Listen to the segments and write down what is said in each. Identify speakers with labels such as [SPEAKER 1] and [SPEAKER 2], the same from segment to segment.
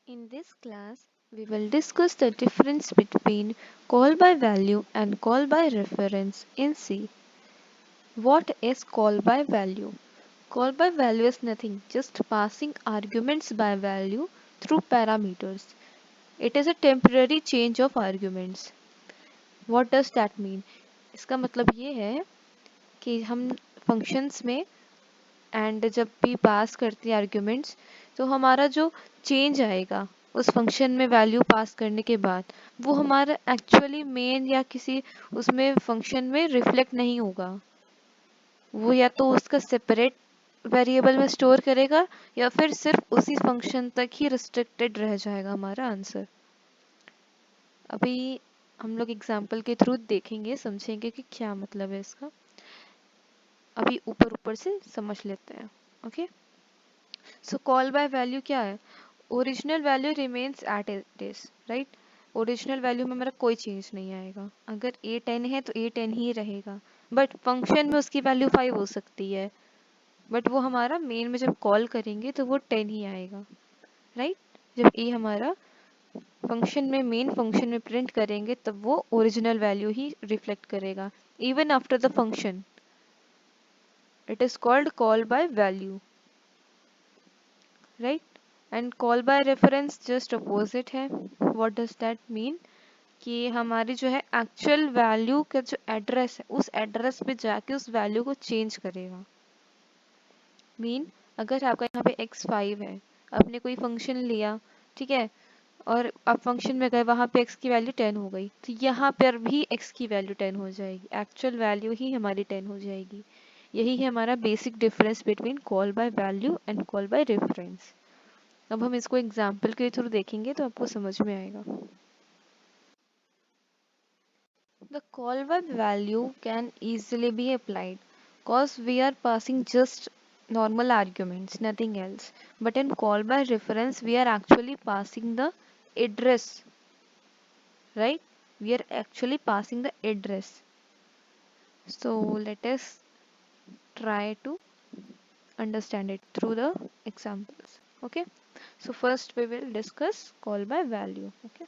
[SPEAKER 1] In this class, we will discuss the difference between call by value and call by reference in C. What is call by value? Call by value is nothing, just passing arguments by value through parameters. It is a temporary change of arguments. What does that mean? इसका मतलब ये है कि हम functions में and जब भी पास करते हैं आर्ग्यूमेंट्स तो हमारा जो चेंज आएगा उस फंक्शन में वैल्यू पास करने के बाद वो हमारा एक्चुअली मेन या किसी उसमें फंक्शन में रिफ्लेक्ट नहीं होगा। वो या तो उसका सेपरेट वेरिएबल में स्टोर करेगा या फिर सिर्फ उसी फंक्शन तक ही रिस्ट्रिक्टेड रह जाएगा हमारा आंसर। अभी हम लोग एग्जांपल के थ्रू देखेंगे, समझेंगे कि क्या मतलब है इसका। अभी ऊपर ऊपर से समझ लेते हैं। Okay, so call by value क्या है? Original value remains at it is, right. Original value में मेरा कोई चेंज नहीं आएगा। अगर ए 10 है तो ए 10 ही रहेगा, बट फंक्शन में उसकी वैल्यू 5 हो सकती है, बट वो हमारा मेन में जब कॉल करेंगे तो वो 10 ही आएगा, राइट। जब ए हमारा फंक्शन में मेन फंक्शन में प्रिंट करेंगे तब वो ओरिजिनल वैल्यू ही रिफ्लेक्ट करेगा even after the function. It is called call by value, right. And call by reference just opposite है। What does that mean? कि हमारी जो है एक्चुअल वैल्यू का जो एड्रेस है उस एड्रेस पे जाके उस वैल्यू को चेंज करेगा। मीन अगर आपका यहाँ पे x5 है, आपने कोई फंक्शन लिया, ठीक है, और आप फंक्शन में गए, वहाँ पे x की वैल्यू 10 हो गई, तो यहाँ पर भी x की वैल्यू 10 हो जाएगी, एक्चुअल वैल्यू ही हमारी 10 हो जाएगी। यही है हमारा basic difference between call by value and call by reference. अब हम इसको एग्जाम्पल के थ्रू देखेंगे तो आपको समझ में आएगा। The call by value can easily be applied cause we are passing just normal arguments, nothing else. But in call by reference, we are actually passing the address, right? We are actually passing the address. So let us try to understand it through the examples. Okay. So first we will discuss call by value. Okay.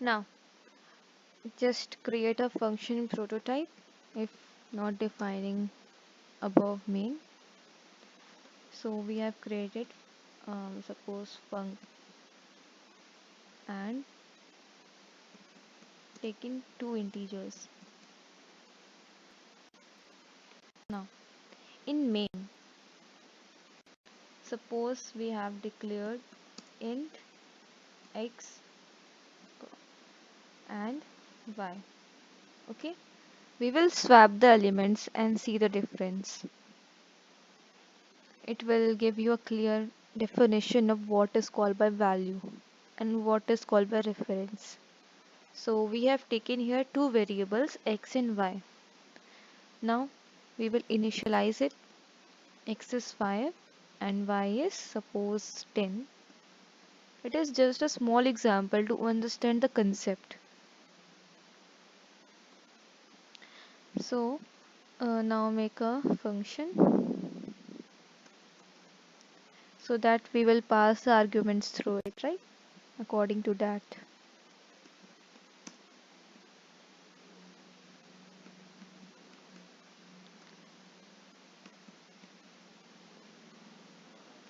[SPEAKER 1] Now just create a function prototype if not defining above main. So we have created suppose func and taken two integers. Now in main, suppose we have declared int x and y. Okay, we will swap the elements and see the difference. It will give you a clear definition of what is called by value and what is called by reference. So we have taken here two variables x and y. Now we will initialize it. X is 5 and y is suppose 10. It is just a small example to understand the concept. So now make a function so that we will pass the arguments through it, right? According to that.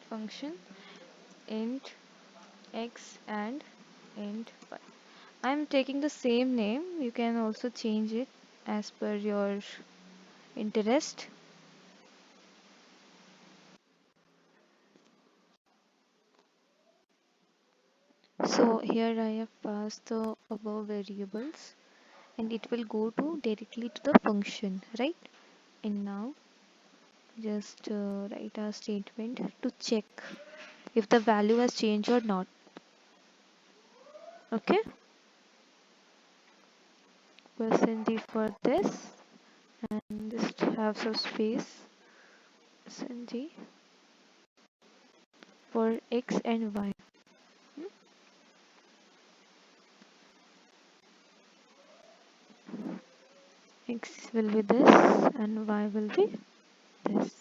[SPEAKER 1] Function int x and int y. I am taking the same name. You can also change it as per your interest. So here I have passed the above variables and it will go to directly to the function, right? And now just write a statement to check if the value has changed or not. Okay, percent %d for this and just have some space %d for x and y. X will be this and Y will be this.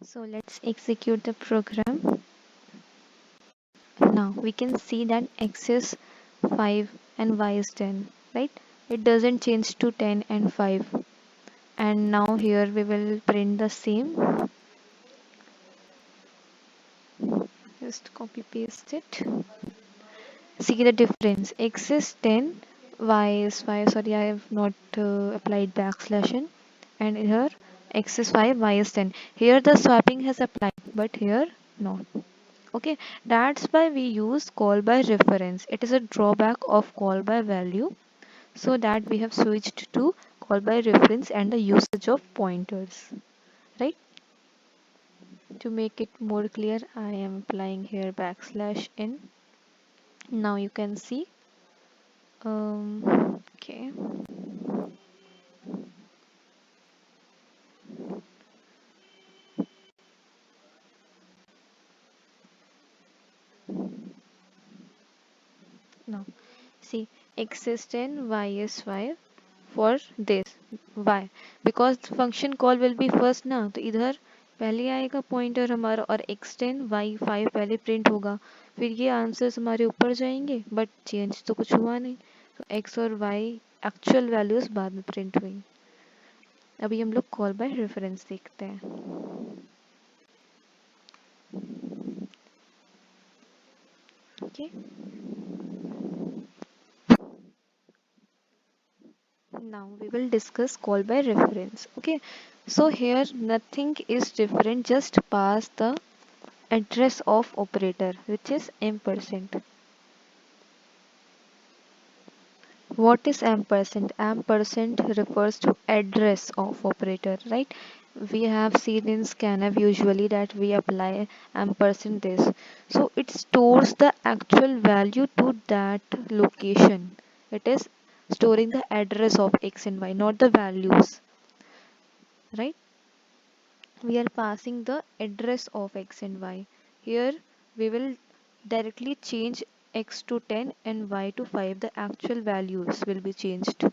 [SPEAKER 1] So let's execute the program. Now we can see that X is 5 and Y is 10, right? It doesn't change to 10 and 5. And now here we will print the same. Just copy paste it. See the difference. X is 10, Y is 5. Sorry, I have not applied backslash in. And here X is 5, Y is 10. Here the swapping has applied, but here not. Okay, that's why we use call by reference. It is a drawback of call by value. So that we have switched to call by reference and the usage of pointers. Right? To make it more clear, I am applying here backslash in. Now you can see. Okay. Now see, x is 10, y is 5 for this. Why? Because the function call will be first ना, तो इधर पहले आएगा pointer हमारा और x10 y5 पहले print होगा, फिर ये आंसर्स हमारे ऊपर जाएंगे, बट चेंज तो कुछ हुआ नहीं, तो x और y एक्चुअल वैल्यूज बाद में प्रिंट हुई. अभी हम लोग कॉल बाय रेफरेंस देखते हैं. Okay. Now we will discuss call by reference. Okay, so here nothing is different, just pass the address of operator, which is ampersand. What is ampersand? Ampersand refers to address of operator, right? We have seen in scanf usually that we apply ampersand this. So it stores the actual value to that location. It is storing the address of x and y, not the values, right? We are passing the address of x and y. Here we will directly change x to 10 and y to 5. The actual values will be changed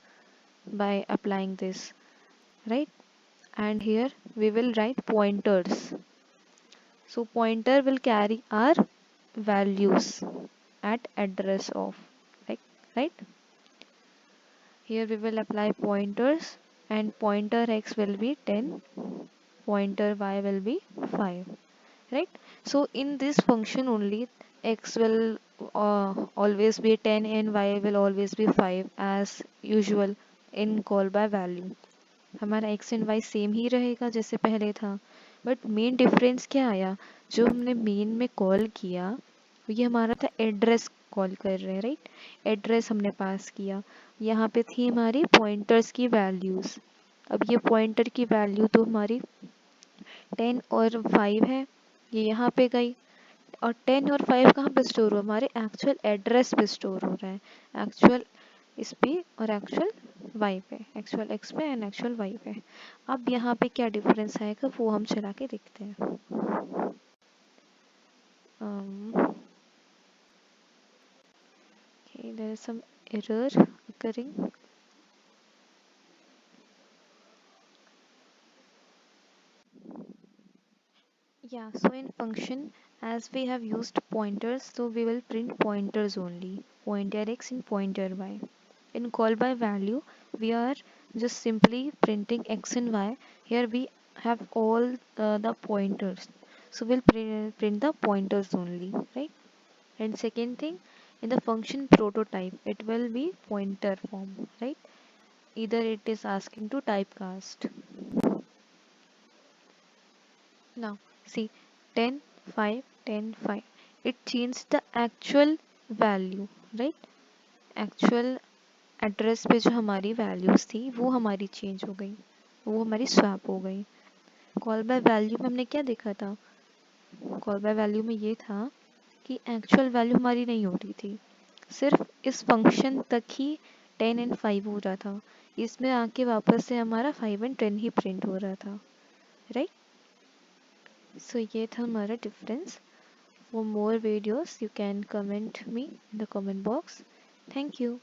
[SPEAKER 1] by applying this, right? And here we will write pointers. So pointer will carry our values at address of, like, right? Here we will apply pointers and pointer x will be 10, pointer y will be 5, right? So in this function only x will always be 10 and y will always be 5 as usual in call by value. हमारा x and y same ही रहेगा जैसे पहले था, but main difference क्या आया, जो हमने main में कॉल किया ये हमारा था एड्रेस कॉल कर रहे हैं, राइट? एड्रेस हमने पास किया, यहाँ पे थी हमारी पॉइंटर्स की वैल्यूज. अब ये पॉइंटर की वैल्यू तो हमारी 10 और 5 है, ये यहाँ पे गई, और 10 और 5 कहाँ पे स्टोर हो, हमारे एक्चुअल एड्रेस पे स्टोर हो रहा है, एक्चुअल इस पे और एक्चुअल वाई पे, एक्चुअल एक्स पे एंड एक्चुअल वाई पे. अब यहाँ पे क्या डिफरेंस आएगा वो हम चला के देखते हैं. Okay, there is some error occurring. Yeah, so in function, as we have used pointers, so we will print pointers only, pointer x and pointer y. In call by value, we are just simply printing x and y. Here we have all the pointers, so we'll print the pointers only, right? And second thing, in the function prototype, it will be pointer form, right? Either it is asking to typecast. Now, see, 10, 5, 10, 5. It changed the actual value, right? Actual address पे जो हमारी values थी वो हमारी change हो गई, वो हमारी स्वैप हो गई. कॉल बाय वैल्यू में हमने क्या देखा था, कॉल बाय वैल्यू में ये था कि एक्चुअल वैल्यू हमारी नहीं हो रही थी, सिर्फ इस फंक्शन तक ही 10 एंड 5 हो रहा था, इसमें आके वापस से हमारा 5 एंड 10 ही प्रिंट हो रहा था, राइट? सो ये था हमारा difference. For more videos, you can comment me in the comment box. Thank you.